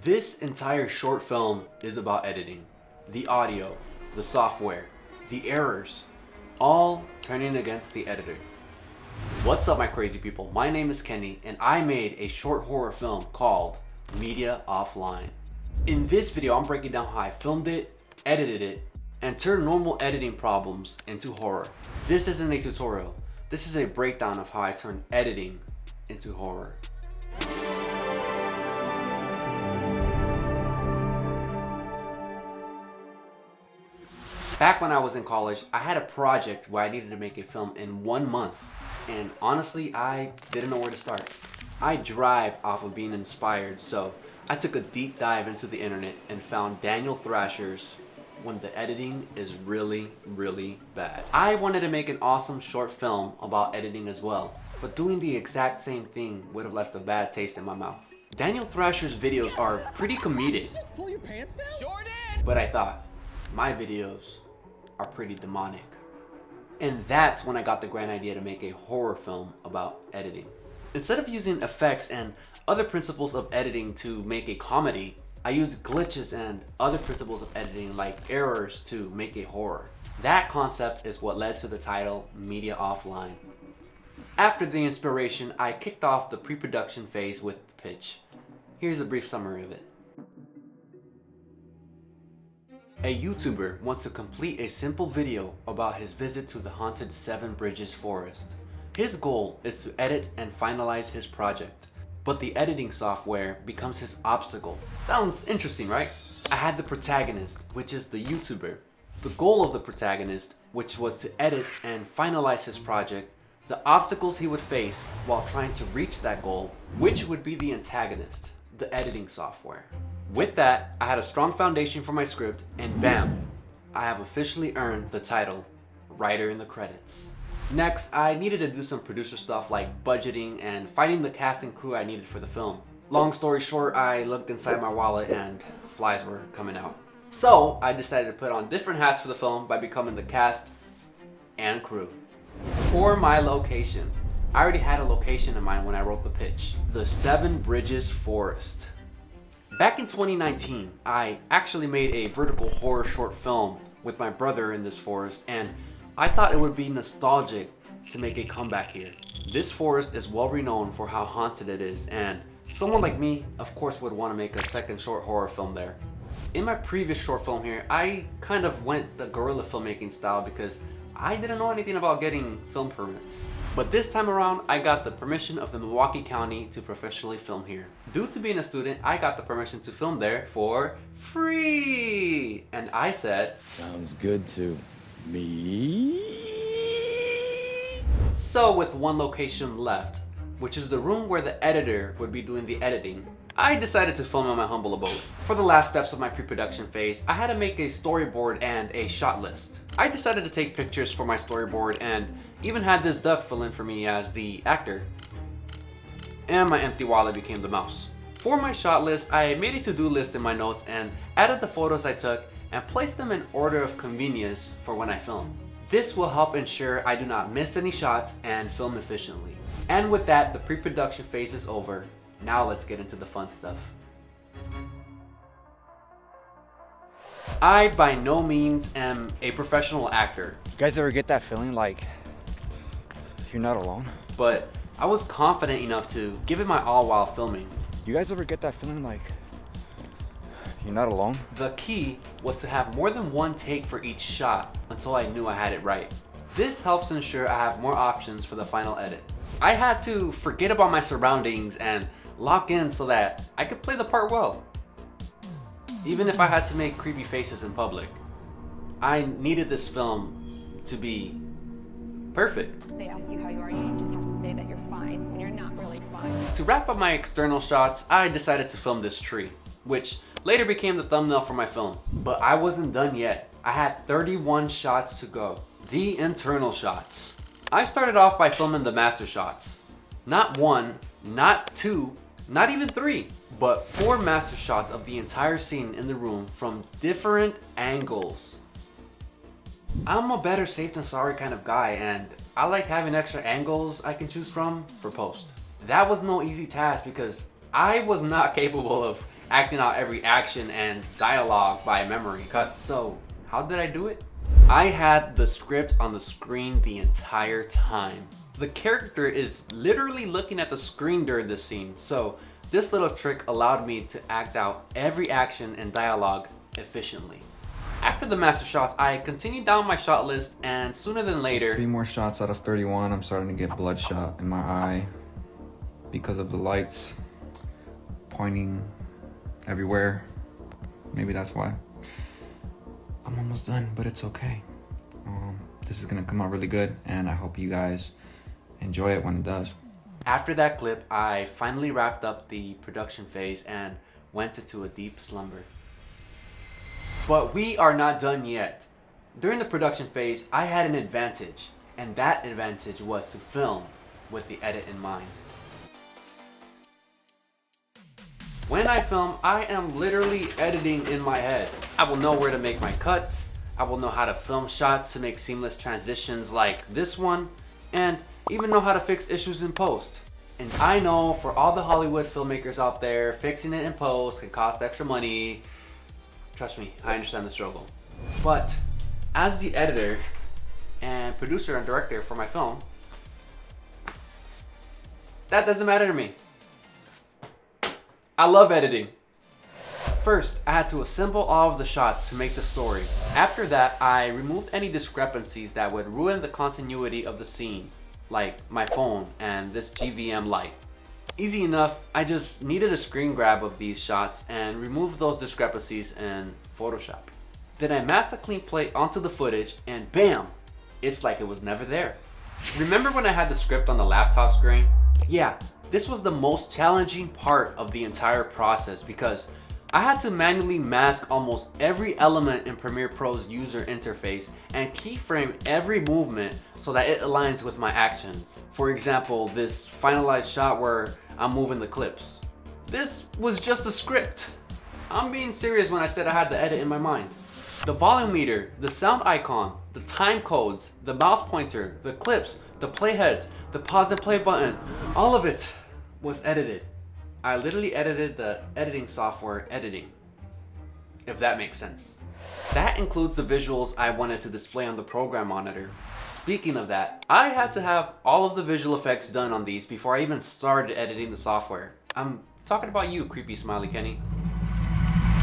This entire short film is about editing. The audio, the software, the errors, all turning against the editor. What's up, my crazy people? My name is Kenny and I made a short horror film called Media Offline. In this video, I'm breaking down how I filmed it, edited it, and turned normal editing problems into horror. This isn't a tutorial. This is a breakdown of how I turned editing into horror. Back when I was in college, I had a project where I needed to make a film in 1 month. And honestly, I didn't know where to start. I drive off of being inspired, so I took a deep dive into the internet and found Daniel Thrasher's When the Editing is Really, Really Bad. I wanted to make an awesome short film about editing as well, but doing the exact same thing would have left a bad taste in my mouth. Daniel Thrasher's videos are pretty comedic. Did you just pull your pants down? Sure did! But I thought, my videos are pretty demonic. And that's when I got the grand idea to make a horror film about editing. Instead of using effects and other principles of editing to make a comedy, I used glitches and other principles of editing like errors to make a horror. That concept is what led to the title Media Offline. After the inspiration, I kicked off the pre-production phase with the pitch. Here's a brief summary of it. A YouTuber wants to complete a simple video about his visit to the haunted Seven Bridges forest. His goal is to edit and finalize his project, but the editing software becomes his obstacle. Sounds interesting, right? I had the protagonist, which is the YouTuber. The goal of the protagonist, which was to edit and finalize his project, the obstacles he would face while trying to reach that goal, which would be the antagonist, the editing software. With that, I had a strong foundation for my script, and bam, I have officially earned the title, Writer in the Credits. Next, I needed to do some producer stuff like budgeting and finding the cast and crew I needed for the film. Long story short, I looked inside my wallet and flies were coming out. So I decided to put on different hats for the film by becoming the cast and crew. For my location, I already had a location in mind when I wrote the pitch, the Seven Bridges Forest. Back in 2019, I actually made a vertical horror short film with my brother in this forest, and I thought it would be nostalgic to make a comeback here. This forest is well renowned for how haunted it is, and someone like me, of course, would want to make a second short horror film there. In my previous short film here, I kind of went the guerrilla filmmaking style because I didn't know anything about getting film permits. But this time around, I got the permission of the Milwaukee County to professionally film here. Due to being a student, I got the permission to film there for free. And I said, sounds good to me. So with one location left, which is the room where the editor would be doing the editing, I decided to film in my humble abode. For the last steps of my pre-production phase, I had to make a storyboard and a shot list. I decided to take pictures for my storyboard and even had this duck fill in for me as the actor. And my empty wallet became the mouse. For my shot list, I made a to-do list in my notes and added the photos I took and placed them in order of convenience for when I film. This will help ensure I do not miss any shots and film efficiently. And with that, the pre-production phase is over. Now let's get into the fun stuff. I by no means am a professional actor. You guys ever get that feeling like you're not alone? But I was confident enough to give it my all while filming. You guys ever get that feeling like you're not alone? The key was to have more than one take for each shot until I knew I had it right. This helps ensure I have more options for the final edit. I had to forget about my surroundings and lock in so that I could play the part well. Even if I had to make creepy faces in public, I needed this film to be perfect. They ask you how you are, you just have to say that you're fine when you're not really fine. To wrap up my external shots, I decided to film this tree, which later became the thumbnail for my film. But I wasn't done yet. I had 31 shots to go. The internal shots. I started off by filming the master shots. Not one, not two, not even three, but 4 master shots of the entire scene in the room from different angles. I'm a better safe than sorry kind of guy, and I like having extra angles I can choose from for post. That was no easy task because I was not capable of acting out every action and dialogue by memory. So how did I do it? I had the script on the screen the entire time. The character is literally looking at the screen during this scene, so this little trick allowed me to act out every action and dialogue efficiently. After the master shots, I continued down my shot list, and sooner than later... 3 more shots out of 31. I'm starting to get bloodshot in my eye because of the lights pointing everywhere. Maybe that's why. I'm almost done, but it's okay. This is gonna come out really good, and I hope you guys enjoy it when it does. After that clip, I finally wrapped up the production phase and went into a deep slumber. But we are not done yet. During the production phase, I had an advantage, and that advantage was to film with the edit in mind. When I film, I am literally editing in my head. I will know where to make my cuts, I will know how to film shots to make seamless transitions like this one, and even know how to fix issues in post. And I know for all the Hollywood filmmakers out there, fixing it in post can cost extra money. Trust me, I understand the struggle. But as the editor and producer and director for my film, that doesn't matter to me. I love editing. First, I had to assemble all of the shots to make the story. After that, I removed any discrepancies that would ruin the continuity of the scene, like my phone and this GVM light. Easy enough, I just needed a screen grab of these shots and removed those discrepancies in Photoshop. Then I masked a clean plate onto the footage and bam, it's like it was never there. Remember when I had the script on the laptop screen? Yeah, this was the most challenging part of the entire process because I had to manually mask almost every element in Premiere Pro's user interface and keyframe every movement so that it aligns with my actions. For example, this finalized shot where I'm moving the clips. This was just a script. I'm being serious when I said I had the edit in my mind. The volume meter, the sound icon, the time codes, the mouse pointer, the clips, the playheads, the pause and play button, all of it was edited. I literally edited the editing software editing, if that makes sense. That includes the visuals I wanted to display on the program monitor. Speaking of that, I had to have all of the visual effects done on these before I even started editing the software. I'm talking about you, creepy smiley Kenny.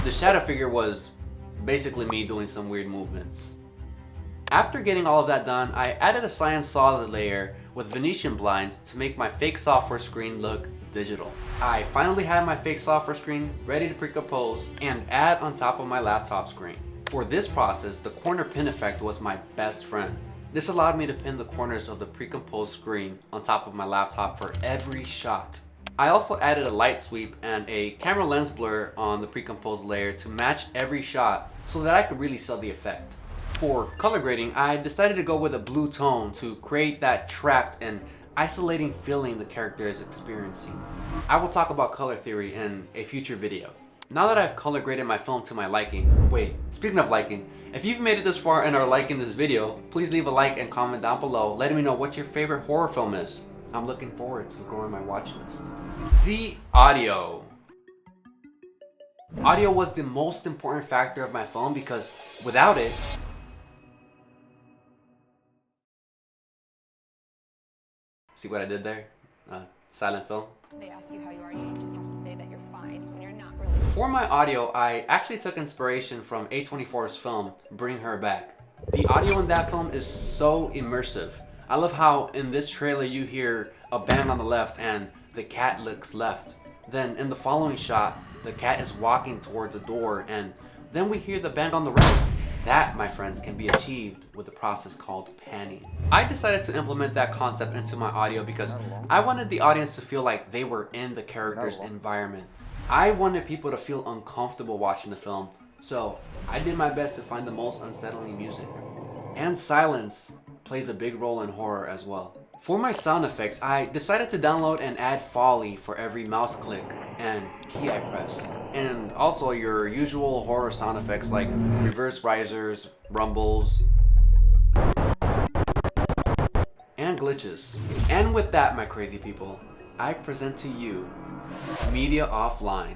The shadow figure was basically me doing some weird movements. After getting all of that done, I added a cyan solid layer with Venetian blinds to make my fake software screen look digital. I finally had my fake software screen ready to pre-compose and add on top of my laptop screen. For this process, the corner pin effect was my best friend. This allowed me to pin the corners of the pre-composed screen on top of my laptop for every shot. I also added a light sweep and a camera lens blur on the pre-composed layer to match every shot so that I could really sell the effect. For color grading, I decided to go with a blue tone to create that trapped and isolating feeling the character is experiencing. I will talk about color theory in a future video. Now that I've color graded my film to my liking, wait, speaking of liking, if you've made it this far and are liking this video, please leave a like and comment down below letting me know what your favorite horror film is. I'm looking forward to growing my watch list. The audio. Audio was the most important factor of my film because without it, see what I did there? Silent film. They ask you how you are, you just have to say that you're fine when you're not really. For my audio, I actually took inspiration from A24's film, Bring Her Back. The audio in that film is so immersive. I love how in this trailer you hear a bang on the left and the cat looks left. Then in the following shot, the cat is walking towards the door and then we hear the bang on the right. That, my friends, can be achieved with a process called panning. I decided to implement that concept into my audio because I wanted the audience to feel like they were in the character's environment. I wanted people to feel uncomfortable watching the film, so I did my best to find the most unsettling music. And silence plays a big role in horror as well. For my sound effects, I decided to download and add Foley for every mouse click and key I press. And also your usual horror sound effects like reverse risers, rumbles, and glitches. And with that, my crazy people, I present to you Media Offline.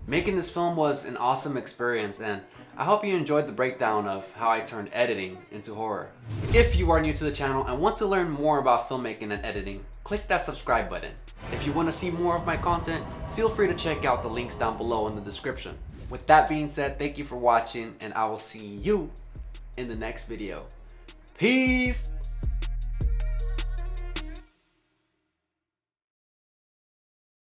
Making this film was an awesome experience, and I hope you enjoyed the breakdown of how I turned editing into horror. If you are new to the channel and want to learn more about filmmaking and editing, click that subscribe button. If you want to see more of my content, feel free to check out the links down below in the description. With that being said, thank you for watching, and I will see you in the next video. Peace!